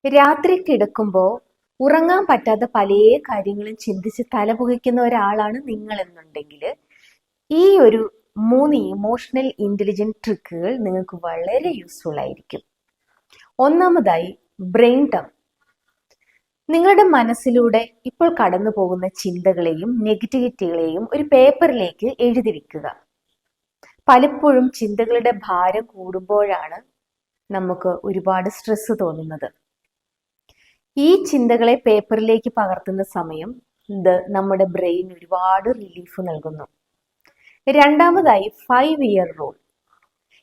രാത്രി കിടക്കുമ്പോൾ ഉറങ്ങാൻ പറ്റാത്ത പല കാര്യങ്ങളും ചിന്തിച്ച് തലപുകയ്ക്കുന്ന ഒരാളാണ് നിങ്ങൾ എന്നുണ്ടെങ്കിൽ ഈ ഒരു 3 ഇമോഷണൽ ഇന്റലിജന്റ് ട്രിക്കുകൾ നിങ്ങൾക്ക് വളരെ യൂസ്ഫുൾ ആയിരിക്കും. ഒന്നാമതായി, ബ്രെയിൻ ഡംപ്. നിങ്ങളുടെ മനസ്സിലൂടെ ഇപ്പോൾ കടന്നു പോകുന്ന ചിന്തകളെയും നെഗറ്റിവിറ്റികളെയും ഒരു പേപ്പറിലേക്ക് എഴുതി വെക്കുക. പലപ്പോഴും ചിന്തകളുടെ ഭാരം കൂടുമ്പോഴാണ് നമുക്ക് ഒരുപാട് സ്ട്രെസ് തോന്നുന്നത്. ഈ ചിന്തകളെ പേപ്പറിലേക്ക് പകർത്തുന്ന സമയം ഇത് നമ്മുടെ ബ്രെയിൻ ഒരുപാട് റിലീഫ് നൽകുന്നു. രണ്ടാമതായി, 5-year റൂൾ.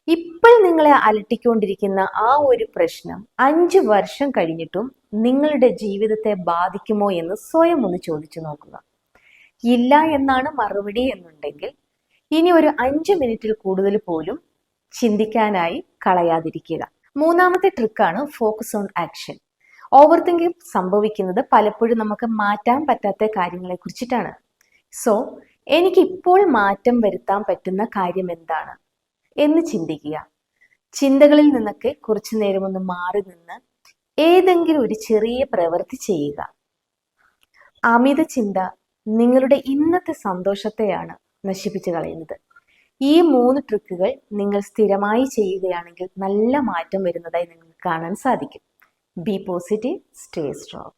ഇപ്പോൾ നിങ്ങളെ അലട്ടിക്കൊണ്ടിരിക്കുന്ന ആ ഒരു പ്രശ്നം 5 വർഷം കഴിഞ്ഞിട്ടും നിങ്ങളുടെ ജീവിതത്തെ ബാധിക്കുമോ എന്ന് സ്വയം ഒന്ന് ചോദിച്ചു നോക്കുക. ഇല്ല എന്നാണ് മറുപടി എന്നുണ്ടെങ്കിൽ ഇനി ഒരു 5 മിനിറ്റിൽ കൂടുതൽ പോലും ചിന്തിക്കാനായി കളയാതിരിക്കുക. മൂന്നാമത്തെ ട്രിക്കാണ് focus on action. Overthinking സംഭവിക്കുന്നത് പലപ്പോഴും നമുക്ക് മാറ്റാൻ പറ്റാത്ത കാര്യങ്ങളെ കുറിച്ചിട്ടാണ്. സോ എനിക്ക് ഇപ്പോൾ മാറ്റം വരുത്താൻ പറ്റുന്ന കാര്യം എന്താണ് എന്ന് ചിന്തിക്കുക. ചിന്തകളിൽ നിന്നൊക്കെ കുറച്ചു നേരം ഒന്ന് മാറി നിന്ന് ഏതെങ്കിലും ഒരു ചെറിയ പ്രവൃത്തി ചെയ്യുക. അമിത ചിന്ത നിങ്ങളുടെ ഇന്നത്തെ സന്തോഷത്തെയാണ് നശിപ്പിച്ചു കളയുന്നത്. ഈ 3 ട്രിക്കുകൾ നിങ്ങൾ സ്ഥിരമായി ചെയ്യുകയാണെങ്കിൽ നല്ല മാറ്റം വരുന്നതായി നിങ്ങൾക്ക് കാണാൻ സാധിക്കും. Be positive, stay strong.